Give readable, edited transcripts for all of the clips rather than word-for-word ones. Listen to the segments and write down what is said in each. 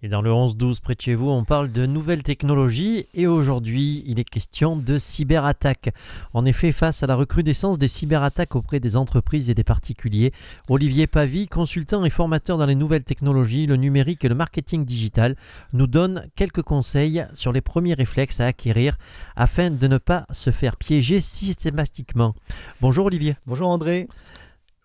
Et dans le 11-12 près de chez vous, on parle de nouvelles technologies et aujourd'hui, il est question de cyberattaques. En effet, face à la recrudescence des cyberattaques auprès des entreprises et des particuliers, Olivier Pavie, consultant et formateur dans les nouvelles technologies, le numérique et le marketing digital, nous donne quelques conseils sur les premiers réflexes à acquérir afin de ne pas se faire piéger systématiquement. Bonjour Olivier. Bonjour André.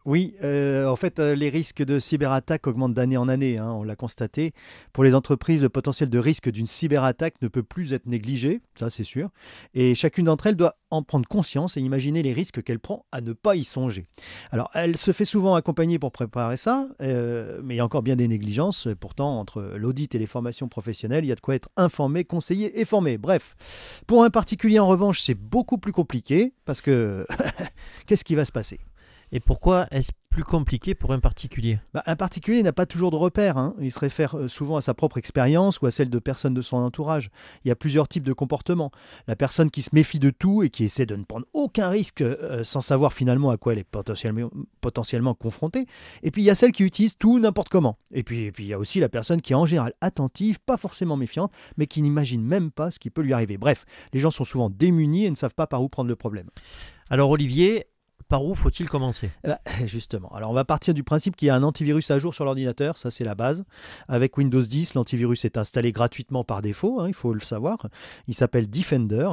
Oui, les risques de cyberattaque augmentent d'année en année, hein, on l'a constaté. Pour les entreprises, le potentiel de risque d'une cyberattaque ne peut plus être négligé, ça c'est sûr. Et chacune d'entre elles doit en prendre conscience et imaginer les risques qu'elle prend à ne pas y songer. Alors, elle se fait souvent accompagner pour préparer ça, mais il y a encore bien des négligences. Pourtant, entre l'audit et les formations professionnelles, il y a de quoi être informé, conseillé et formé. Bref, pour un particulier en revanche, c'est beaucoup plus compliqué parce que qu'est-ce qui va se passer ? Et pourquoi est-ce plus compliqué pour un particulier ? Un particulier n'a pas toujours de repères, hein. Il se réfère souvent à sa propre expérience ou à celle de personnes de son entourage. Il y a plusieurs types de comportements. La personne qui se méfie de tout et qui essaie de ne prendre aucun risque sans savoir finalement à quoi elle est potentiellement confrontée. Et puis il y a celle qui utilise tout n'importe comment. Et puis il y a aussi la personne qui est en général attentive, pas forcément méfiante, mais qui n'imagine même pas ce qui peut lui arriver. Bref, les gens sont souvent démunis et ne savent pas par où prendre le problème. Alors Olivier, par où faut-il commencer ? Justement, alors on va partir du principe qu'il y a un antivirus à jour sur l'ordinateur, ça c'est la base. Avec Windows 10, l'antivirus est installé gratuitement par défaut, hein, il faut le savoir. Il s'appelle Defender.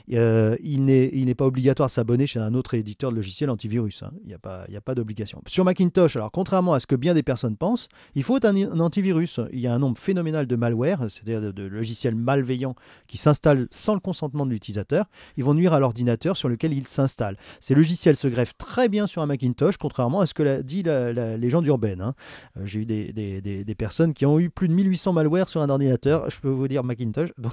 Il n'est pas obligatoire de s'abonner chez un autre éditeur de logiciels antivirus, hein. Il n'y a pas d'obligation. Sur Macintosh, alors contrairement à ce que bien des personnes pensent, il faut un antivirus. Il y a un nombre phénoménal de malware, c'est-à-dire de logiciels malveillants qui s'installent sans le consentement de l'utilisateur. Ils vont nuire à l'ordinateur sur lequel ils s'installent. Ces logiciels se greffent très bien sur un Macintosh, contrairement à ce que l'a dit la légende urbaine, hein. J'ai eu des personnes qui ont eu plus de 1800 malwares sur un ordinateur, je peux vous dire Macintosh, donc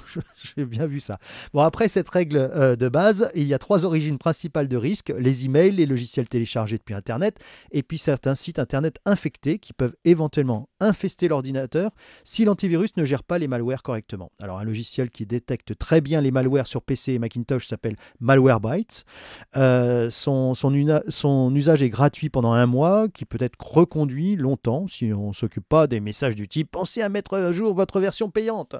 j'ai bien vu ça. Bon, après cette règle de base, il y a 3 origines principales de risques: les emails, les logiciels téléchargés depuis Internet, et puis certains sites Internet infectés qui peuvent éventuellement infester l'ordinateur si l'antivirus ne gère pas les malwares correctement. Alors un logiciel qui détecte très bien les malwares sur PC et Macintosh s'appelle Malwarebytes. Son usage est gratuit pendant 1 mois, qui peut être reconduit longtemps si on ne s'occupe pas des messages du type « Pensez à mettre à jour votre version payante ».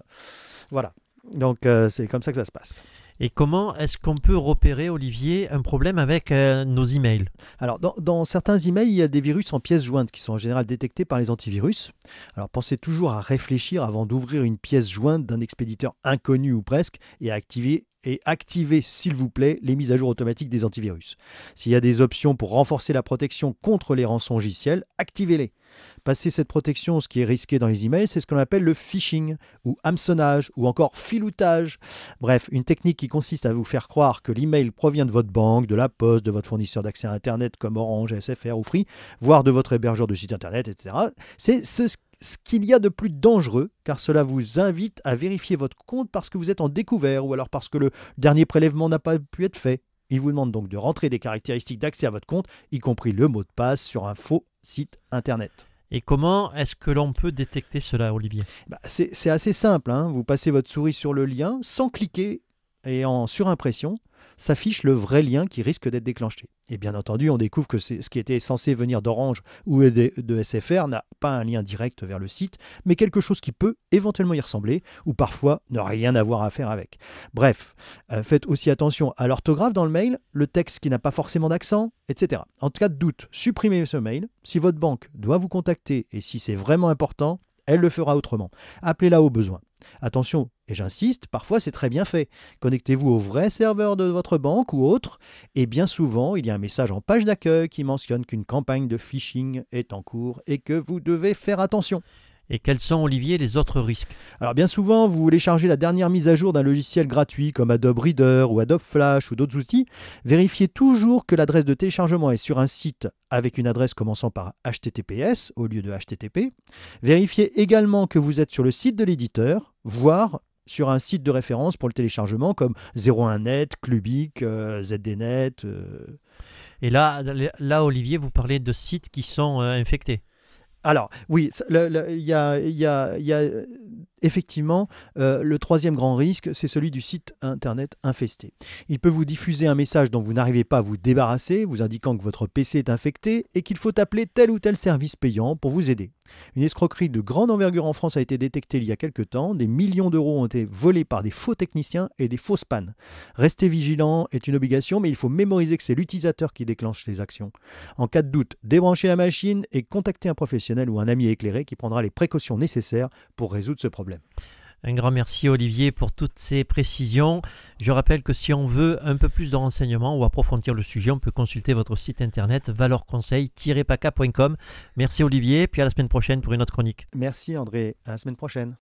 Voilà, donc c'est comme ça que ça se passe. Et comment est-ce qu'on peut repérer, Olivier, un problème avec nos emails ? Alors, dans certains emails, il y a des virus en pièces jointes qui sont en général détectés par les antivirus. Alors, pensez toujours à réfléchir avant d'ouvrir une pièce jointe d'un expéditeur inconnu ou presque et activez, s'il vous plaît, les mises à jour automatiques des antivirus. S'il y a des options pour renforcer la protection contre les rançongiciels, activez-les. Passer cette protection, ce qui est risqué dans les emails, c'est ce qu'on appelle le phishing, ou hameçonnage, ou encore filoutage. Bref, une technique qui consiste à vous faire croire que l'email provient de votre banque, de la poste, de votre fournisseur d'accès à Internet comme Orange, SFR ou Free, voire de votre hébergeur de site Internet, etc. C'est ce qu'il y a de plus dangereux, car cela vous invite à vérifier votre compte parce que vous êtes en découvert ou alors parce que le dernier prélèvement n'a pas pu être fait. Il vous demande donc de rentrer des caractéristiques d'accès à votre compte, y compris le mot de passe, sur un faux site Internet. Et comment est-ce que l'on peut détecter cela, Olivier ? C'est assez simple, hein. Vous passez votre souris sur le lien sans cliquer et en surimpression, s'affiche le vrai lien qui risque d'être déclenché. Et bien entendu, on découvre que ce qui était censé venir d'Orange ou de SFR n'a pas un lien direct vers le site, mais quelque chose qui peut éventuellement y ressembler, ou parfois ne rien avoir à faire avec. Bref, faites aussi attention à l'orthographe dans le mail, le texte qui n'a pas forcément d'accent, etc. En cas de doute, supprimez ce mail. Si votre banque doit vous contacter et si c'est vraiment important, elle le fera autrement. Appelez-la au besoin. Attention, et j'insiste, parfois c'est très bien fait. Connectez-vous au vrai serveur de votre banque ou autre, et bien souvent, il y a un message en page d'accueil qui mentionne qu'une campagne de phishing est en cours et que vous devez faire attention. Et quels sont, Olivier, les autres risques ? Alors bien souvent, vous voulez charger la dernière mise à jour d'un logiciel gratuit comme Adobe Reader ou Adobe Flash ou d'autres outils. Vérifiez toujours que l'adresse de téléchargement est sur un site avec une adresse commençant par HTTPS au lieu de HTTP. Vérifiez également que vous êtes sur le site de l'éditeur, voire sur un site de référence pour le téléchargement comme 01net, Clubic, ZDNet. Et là, Olivier, vous parlez de sites qui sont infectés. Alors, oui, il y a effectivement le troisième grand risque, c'est celui du site Internet infesté. Il peut vous diffuser un message dont vous n'arrivez pas à vous débarrasser, vous indiquant que votre PC est infecté et qu'il faut appeler tel ou tel service payant pour vous aider. Une escroquerie de grande envergure en France a été détectée il y a quelques temps. Des millions d'euros ont été volés par des faux techniciens et des fausses pannes. Rester vigilant est une obligation, mais il faut mémoriser que c'est l'utilisateur qui déclenche les actions. En cas de doute, débranchez la machine et contactez un professionnel ou un ami éclairé qui prendra les précautions nécessaires pour résoudre ce problème. Un grand merci Olivier pour toutes ces précisions. Je rappelle que si on veut un peu plus de renseignements ou approfondir le sujet, on peut consulter votre site internet valorconseil-paca.com. Merci Olivier, puis à la semaine prochaine pour une autre chronique. Merci André, à la semaine prochaine.